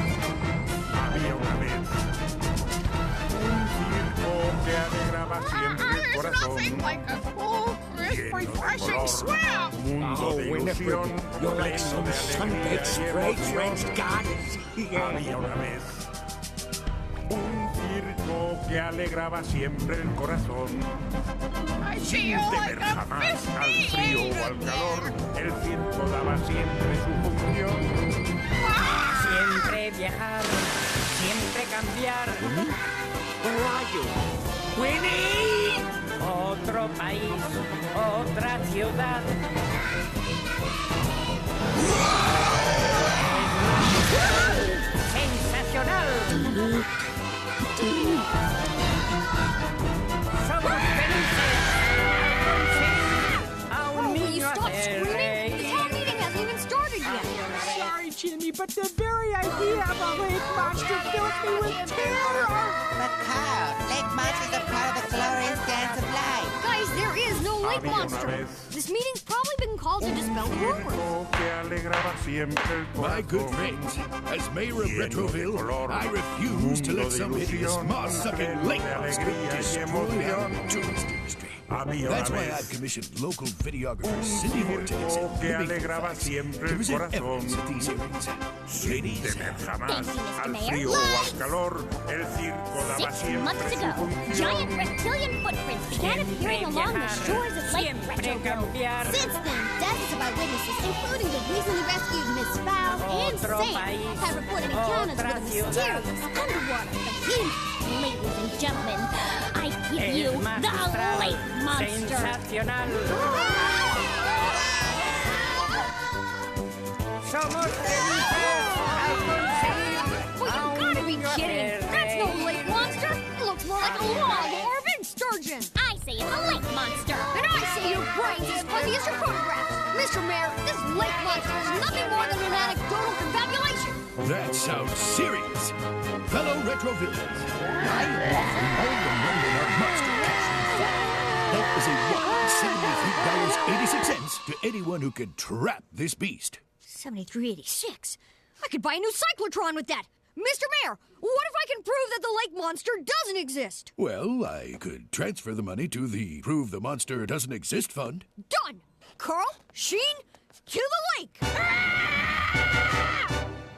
Había una vez un circo que alegraba siempre el corazón. Lleno de color, mundo de ilusión, You're like pleno some de sun-baked, alegría y spray-drenched emoción. goddess. Había una vez un circo que alegraba siempre el corazón. Sin temer jamás al frío o al calor, el circo daba siempre su función. Siempre viajar, siempre cambiar. Where are you? Winnie! Otro país, otra ciudad. ¡Sensacional! Somos felices al conseguir a un Will you niño stop hacer screaming? The reír. town meeting hasn't even started yet. Sorry, Jimmy, but the very idea of a lake monster fills me with terror. But Carl, lake monsters are part of the glorious dance of life. Guys, there is no lake Había una monster. vez This meeting's probably been called to dispel the rumors. Circo que alegraba siempre el corazón. My good friends, as mayor of Lleno de Retroville, color, I refuse to mundo let de some hideous ilusión, moss-sucking pleno lake de monster alegría y destroy emoción. our tourist industry. Había That's una why vez I've commissioned local videographer un Cindy Hortense circo and que Libby alegraba Fairfax siempre to el present corazón. evidence at these hearings. Sin Ladies, temer jamás Thank you, Mr. al Mayor. frío o al calor, el circo daba 6 siempre months su ago, función. giant reptilian footprints began appearing along the shores of Lake siempre Retroville. cambiar. Since then, dozens of eyewitnesses, including the recently rescued Miss Fowl and Otro Sam, país, have reported encounters otra with a ciudad. mysterious underwater behemoth. Ladies and gentlemen, I give you El the magistral, Lake Monster. sensacional. Somos felices al conseguir Well, a you un gotta be niño kidding. hacer That's no reír. lake monster. It looks more like a log or a big sturgeon. I say it's a lake monster. And I say your brain's as fuzzy as your photograph. Mr. Mayor, this lake monster is nothing more than an anecdotal confabulation. that sounds serious. Fellow Retrovillians, I offer all the money in our monster cash refund. That is a whopping $73.86 to anyone who can trap this beast. $73.86. I could buy a new cyclotron with that. Mr. Mayor, what if I can prove that the lake monster doesn't exist? Well, I could transfer the money to the Prove the Monster Doesn't Exist fund. Done. Carl, Sheen, to the lake.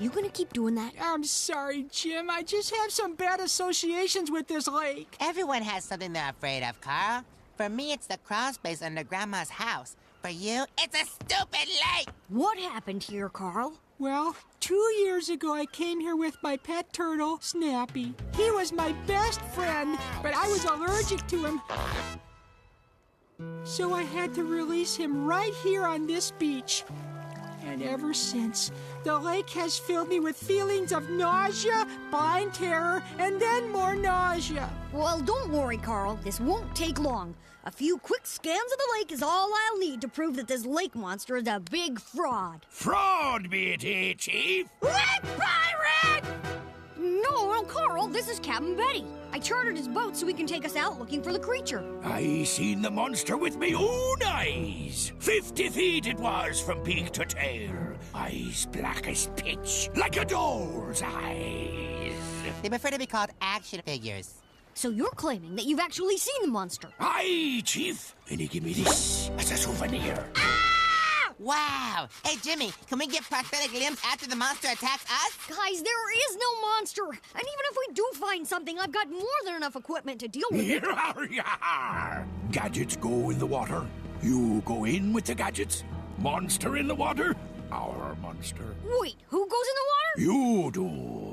You gonna keep doing that? I'm sorry, Jim. I just have some bad associations with this lake. Everyone has something they're afraid of, Carl. For me, it's the crawl space under Grandma's house. For you, it's a stupid lake. What happened here, Carl? Well, 2 years ago, I came here with my pet turtle, Snappy. He was my best friend, but I was allergic to him. So I had to release him right here on this beach. And ever since, the lake has filled me with feelings of nausea, blind terror, and then more nausea. Well, don't worry, Carl. This won't take long. A few quick scans of the lake is all I'll need to prove that this lake monster is a big fraud. Fraud be it, eh, Chief? Lake pirate! No, Carl, this is Captain Betty. I chartered his boat so he can take us out looking for the creature. I seen the monster with me own eyes. 50 feet it was from peak to tail. Eyes black as pitch, like a doll's eyes. They prefer to be called action figures. So you're claiming that you've actually seen the monster? Aye, Chief. And he give me this as a souvenir. Wow. Hey, Jimmy, can we get prosthetic limbs after the monster attacks us? Guys, there is no monster. And even if we do find something, I've got more than enough equipment to deal with it. Yar! Gadgets go in the water. You go in with the gadgets. Monster in the water. Our monster. Wait, who goes in the water? You do.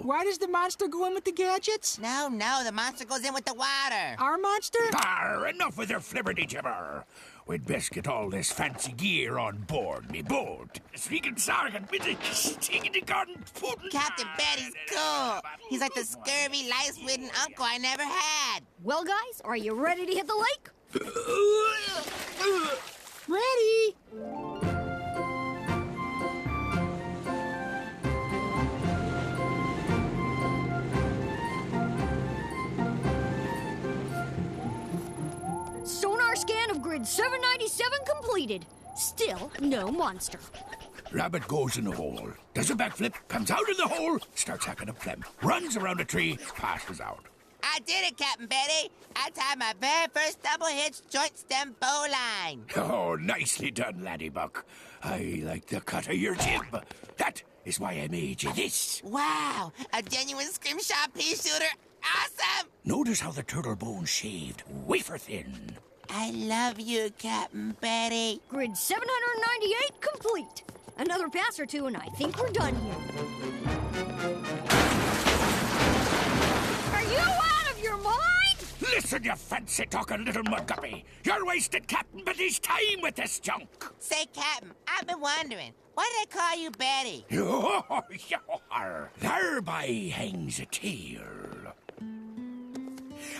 Why does the monster go in with the gadgets? No, the monster goes in with the water. Our monster? Arr, enough with your flibberty jibber. We'd best get all this fancy gear on board me boat. Speaking Sergeant, with the stickity garden pudding. Captain Betty's cool. He's like the scurvy, lice-ridden uncle I never had. Well, guys, are you ready to hit the lake? Ready? Sonar scan of grid 796 27 completed. Still no monster. Rabbit goes in the hole, does a backflip, comes out of the hole, starts hacking a phlegm, runs around a tree, passes out. I did it, Captain Betty. I tied my very first double-hitched joint stem bowline. Oh, nicely done, laddie buck. I like the cut of your jib. That is why I made you this. Wow, a genuine scrimshaw pea shooter. Awesome! Notice how the turtle bone's shaved, wafer thin. I love you, Captain Betty. Grid 798 complete. Another pass or two, and I think we're done here. Are you out of your mind? Listen, you fancy-talking little mudguppy. You're wasting Captain Betty's time with this junk. Say, Captain, I've been wondering, why did I call you Betty? Thereby hangs a tale.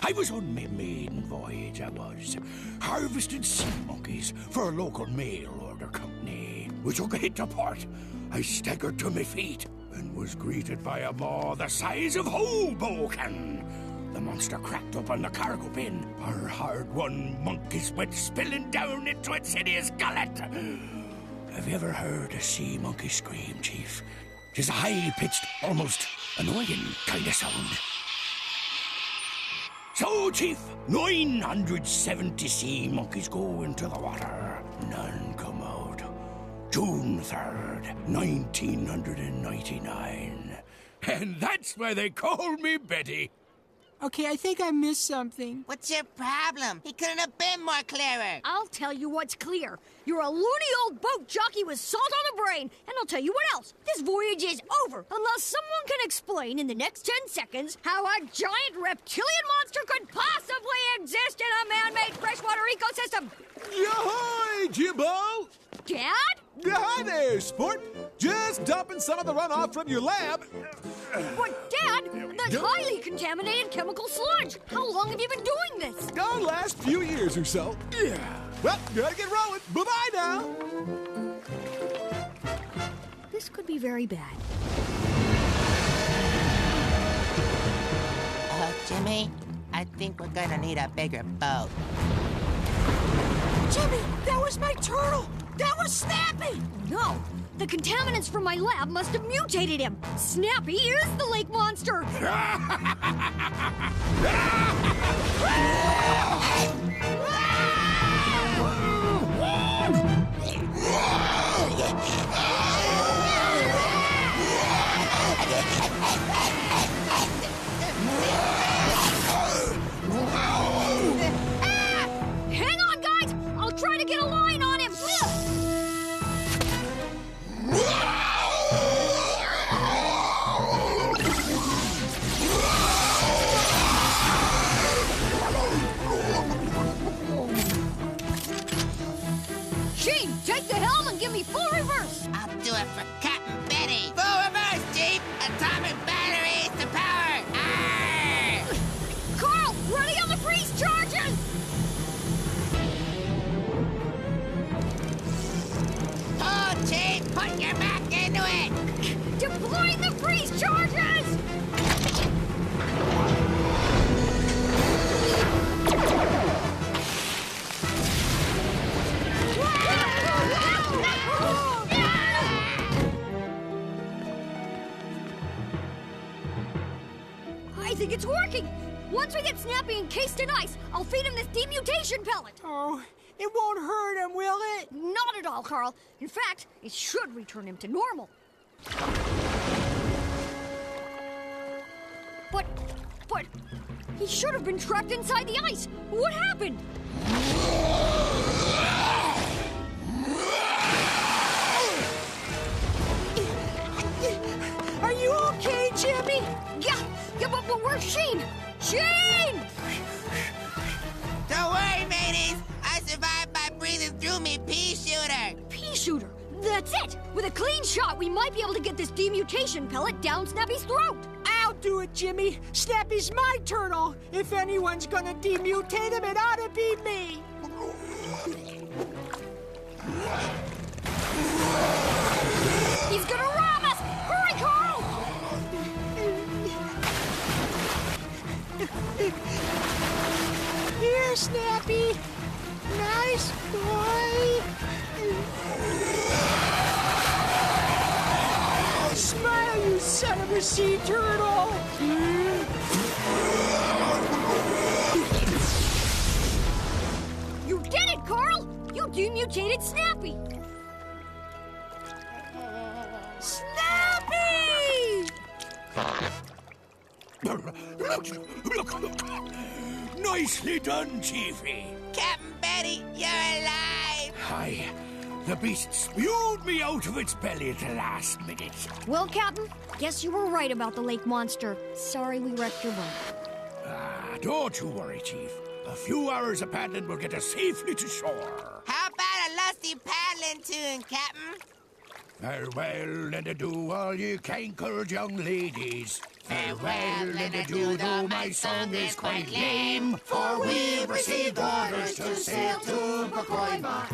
I was on my maiden voyage, I was, harvesting sea monkeys for a local mail order company. We took a hit to port. I staggered to my feet and was greeted by a maw the size of Hoboken. The monster cracked open the cargo bin. Our hard-won monkeys went spilling down into its hideous gullet. Have you ever heard a sea monkey scream, Chief? 'Tis a high-pitched, almost annoying kind of sound. So, Chief, 970 sea monkeys go into the water. None come out. June 3rd, 1999. And that's why they call me Betty. Okay, I think I missed something. What's your problem? He couldn't have been more clearer. I'll tell you what's clear. You're a loony old boat jockey with salt on the brain. And I'll tell you what else. This voyage is over unless someone can explain in the next 10 seconds how a giant reptilian monster could possibly exist in a man-made freshwater ecosystem. Yohoy, Jimbo! Dad? Hi there, sport. Just dumping some of the runoff from your lab. But, Dad, that's highly contaminated chemical sludge. How long have you been doing this? The last few years or so. Yeah. Well, gotta get rolling. Bye-bye now. This could be very bad. Jimmy, I think we're gonna need a bigger boat. Jimmy, that was my turtle! That was Snappy! No, the contaminants from my lab must have mutated him. Snappy is the lake monster. Hang on, guys! I'll try to get a line on him. Sheen, take the helm and give me full reverse. I'll do it for Captain Betty. Full reverse, Jeep. Atomic batteries to power. Arr! Carl, ready on the freeze charges! Oh, Chief, put your back into it. Deploying the freeze charges! I think it's working. Once we get Snappy encased in ice, I'll feed him this demutation pellet. Oh, it won't hurt him, will it? Not at all, Carl. In fact, it should return him to normal. But, he should have been trapped inside the ice. What happened? Are you okay, Jimmy? Yeah, but where's Sheen? Sheen! Don't worry, mateys. I survived by breathing through me pea shooter. Pea shooter. That's it. With a clean shot, we might be able to get this demutation pellet down Snappy's throat. I'll do it, Jimmy. Snappy's my turtle. If anyone's gonna demutate him, it ought to be me. He's gonna rob us! Hurry, Carl! Here, Snappy. Nice boy. sea turtle! You did it, Carl! You demutated Snappy! Snappy! Look. Nicely done, Chiefy. Captain Betty, you're alive! Aye, the beast spewed me out of its belly at the last minute. Well, Captain, guess you were right about the lake monster. Sorry we wrecked your boat. Don't you worry, Chief. A few hours of paddling will get us safely to shore. How about a lusty paddling tune, Captain? Farewell and adieu, all you cankered young ladies. Farewell and adieu, though my song is quite lame. For we've received orders to sail to Pacoima